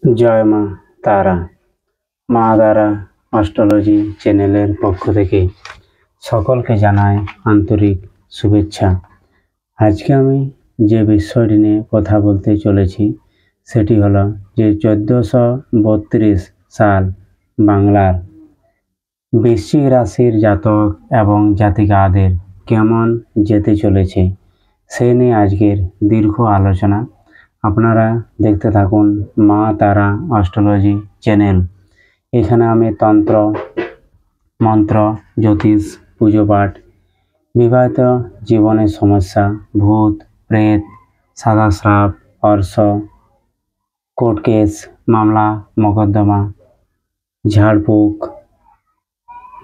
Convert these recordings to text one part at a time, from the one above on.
জয় মা তারা। মা তারা অস্ট্রোলজি চ্যানেলের পক্ষ থেকে সকলকে জানাই আন্তরিক শুভেচ্ছা। আজকে আমি যে বিষয়টি নিয়ে কথা বলতে চলেছি সেটি হলো যে 1432 সাল বাংলার বৃশ্চিক রাশির জাতক এবং জাতিকাদের কেমন যেতে চলেছে সে নিয়ে আজকের দীর্ঘ আলোচনা। আপনারা দেখতে থাকুন মা তারা অস্ট্রোলজি চ্যানেল। এখানে আমি তন্ত্র, মন্ত্র, জ্যোতিষ, পুজো পাঠ, বিবাহিত জীবনের সমস্যা, ভূত প্রেত, সাদা শ্রাপ, অর্শ, কোর্ট কেস, মামলা মোকদ্দমা, ঝাড়ফুঁক,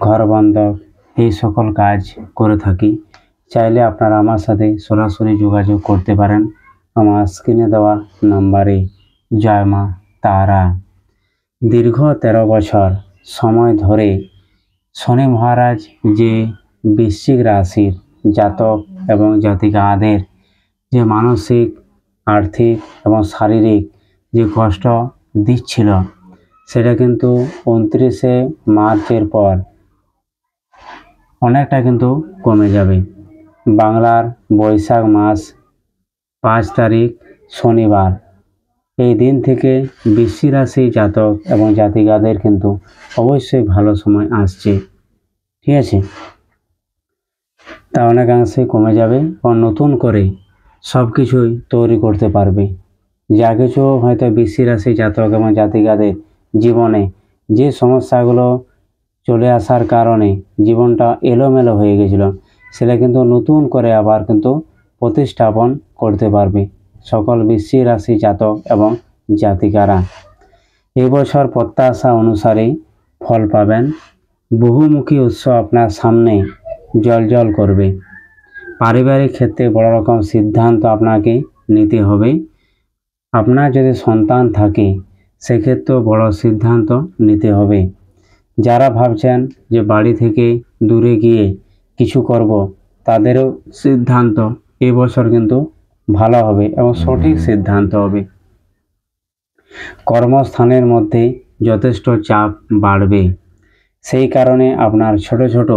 ঘর বন্ধক এই সকল কাজ করে থাকি। চাইলে আপনারা আমার সাথে সরাসরি যোগাযোগ করতে পারেন আমার স্ক্রিনে দেওয়া নাম্বারে। জয় মা তারা। দীর্ঘ 13 বছর সময় ধরে শনি মহারাজ যে বৃশ্চিক রাশির জাতক এবং জাতিকাদের যে মানসিক, আর্থিক এবং শারীরিক যে কষ্ট দিচ্ছিল সেটা কিন্তু 29শে মার্চের পর অনেকটা কিন্তু কমে যাবে। বাংলার বৈশাখ মাস 5 তারিখ শনিবার এই দিন থেকে বৃশ্চিক রাশি জাতক এবং জাতিকাদের কিন্তু অবশ্যই ভালো সময় আসছে। ঠিক আছে, তা অনেকাংশে কমে যাবে ও নতুন করে সব কিছুই তৈরি করতে পারবে। যা কিছু হয়তো বৃশ্চিক রাশি জাতক এবং জাতিকাদের জীবনে যে সমস্যাগুলো চলে আসার কারণে জীবনটা এলোমেলো হয়ে গেছিল সেটা কিন্তু নতুন করে আবার কিন্তু প্রতিস্থাপন করতে পারবে সকল বৃশ্চিক রাশি জাতক এবং জাতিকারা। এবছর প্রত্যাশা অনুসারে ফল পাবেন। বহুমুখী উৎস আপনার সামনে জল করবে। পারিবারিক ক্ষেত্রে বড় রকম সিদ্ধান্ত আপনাকে নিতে হবে। আপনার যদি সন্তান থাকে সেক্ষেত্রেও বড় সিদ্ধান্ত নিতে হবে। যারা ভাবছেন যে বাড়ি থেকে দূরে গিয়ে কিছু করব তাদেরও সিদ্ধান্ত এবছর কিন্তু ভালো হবে এবং সঠিক সিদ্ধান্ত হবে। কর্মস্থানের মধ্যে যথেষ্ট চাপ বাড়বে, সেই কারণে আপনার ছোট ছোট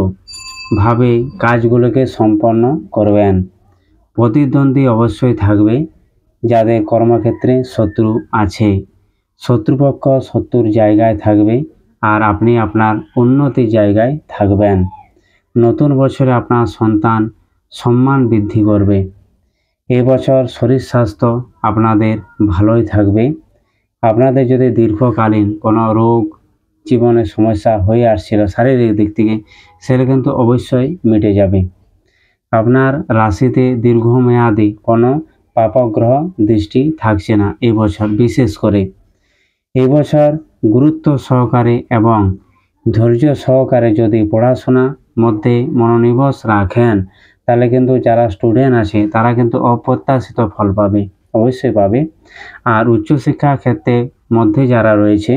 ভাবে কাজগুলোকে সম্পন্ন করবেন। প্রতিদ্বন্দ্বী অবশ্যই থাকবে। যাদের কর্মক্ষেত্রে শত্রু আছে, শত্রুপক্ষ শত্রুর জায়গায় থাকবে আর আপনি আপনার উন্নতির জায়গায় থাকবেন। নতুন বছরে আপনার সন্তান সম্মান বৃদ্ধি করবে। এবছর শরীর স্বাস্থ্য আপনাদের ভালোই থাকবে। আপনাদের যদি দীর্ঘকালীন কোনো রোগ জীবনের সমস্যা হয়ে আসছিল শারীরিক দিক থেকে সেটা কিন্তু অবশ্যই মিটে যাবে। আপনার রাশিতে দীর্ঘমেয়াদী কোনো পাপগ্রহ দৃষ্টি থাকছে না এবছর। বিশেষ করে এবছর গুরুত্ব সহকারে এবং ধৈর্য সহকারে যদি পড়াশোনার মধ্যে মনোনিবেশ রাখেন তাহলে কিন্তু যারা স্টুডেন্ট আছে তারা কিন্তু অপ্রত্যাশিত ফল পাবে, অবশ্যই পাবে। আর উচ্চশিক্ষা ক্ষেত্রে মধ্যে যারা রয়েছে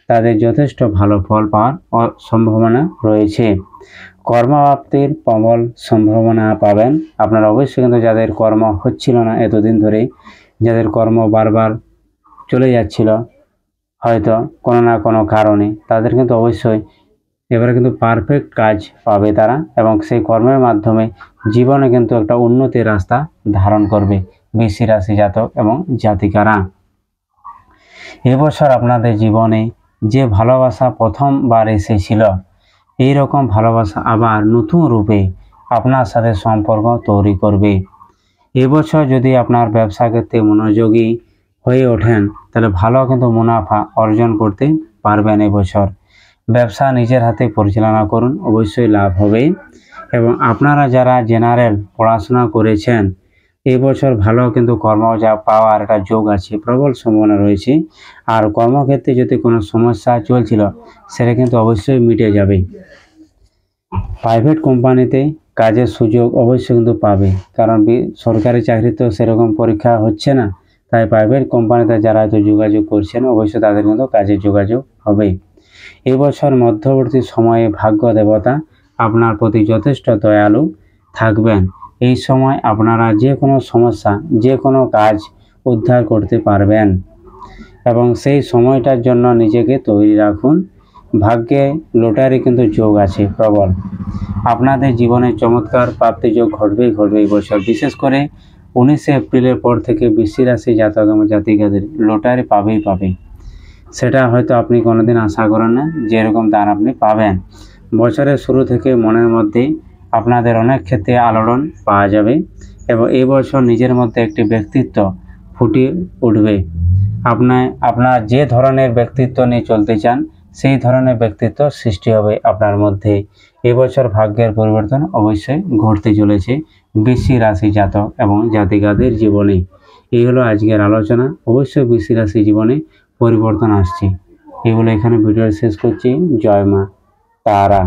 তাদের যথেষ্ট ভালো ফল পাওয়ার সম্ভাবনা রয়েছে। কর্মপ্রাপ্তির প্রবল সম্ভাবনা পাবেন আপনারা অবশ্যই। কিন্তু যাদের কর্ম হচ্ছিল না এতদিন ধরে, যাদের কর্ম বারবার চলে যাচ্ছিল হয়তো কোনো না কোনো কারণে, তাদের কিন্তু অবশ্যই এবারে কিন্তু পারফেক্ট কাজ পাবে তারা এবং সেই কর্মের মাধ্যমে জীবনে কিন্তু একটা উন্নতির রাস্তা ধারণ করবে বৃশ্চিক রাশি জাতক এবং জাতিকারা। এবছর আপনাদের জীবনে যে ভালোবাসা প্রথমবার এসেছিল এই রকম ভালোবাসা আবার নতুন রূপে আপনার সাথে সম্পর্ক তৈরি করবে। এবছর যদি আপনার ব্যবসা ক্ষেত্রে মনোযোগী হয়ে ওঠেন তাহলে ভালো কিন্তু মুনাফা অর্জন করতে পারবেন এবছর। ব্যবসা নিজের হাতে পরিচালনা করুন, অবশ্যই লাভ হবে। এবং আপনারা যারা জেনারেল পড়াশোনা করেছেন এবছর ভালো কিন্তু পাওয়ার একটা যোগ আছে, প্রবল সম্ভাবনা রয়েছে। আর কর্মক্ষেত্রে যদি কোনো সমস্যা চলছিল সেটা কিন্তু অবশ্যই মিটে যাবে। প্রাইভেট কোম্পানিতে কাজের সুযোগ অবশ্যই কিন্তু পাবে, কারণ সরকারি চাকরি তো সেরকম পরীক্ষা হচ্ছে না, তাই প্রাইভেট কোম্পানিতে যারা হয়তো যোগাযোগ করছেন অবশ্যই তাদের কিন্তু কাজের যোগাযোগ হবে। এবছর মধ্যবর্তী সময়ে ভাগ্য দেবতা আপনার প্রতি যথেষ্ট দয়ালু থাকবেন। এই সময় আপনারা যে কোনো সমস্যা যে কোনো কাজ উদ্ধার করতে পারবেন। এবং সেই সময়টার জন্য নিজেকে তৈরি রাখুন। ভাগ্যে লটারি কিন্তু যোগ আছে প্রবল। আপনাদের জীবনে চমৎকার প্রাপ্তি যোগ ঘটবেই এই বছর। বিশেষ করে 19 এপ্রিলের পর থেকে বৃশ্চিক রাশি জাতক এবং জাতিকাদের লটারি পাবে। সেটা হয়তো আপনি কোনোদিন আশা করেন না যে এরকম দান আপনি পাবেন। বছরের শুরু থেকে মনের মধ্যে আপনাদের অনেক ক্ষেত্রে আলোড়ন পাওয়া যাবে এবং এই বছর নিজের মধ্যে একটি ব্যক্তিত্ব ফুটিয়ে উঠবে। আপনার যে ধরনের ব্যক্তিত্ব নিয়ে চলতে চান সেই ধরনের ব্যক্তিত্ব সৃষ্টি হবে আপনার মধ্যে। এবছর ভাগ্যের পরিবর্তন অবশ্যই ঘটতে চলেছে বৃশ্চিক রাশি জাতক এবং জাতিকাদের জীবনে। এই হলো আজকের আলোচনা। অবশ্যই বৃশ্চিক রাশি জীবনে পরিবর্তন আসছে। এগুলো এখানে ভিডিও শেষ করছি। জয় মা তারা।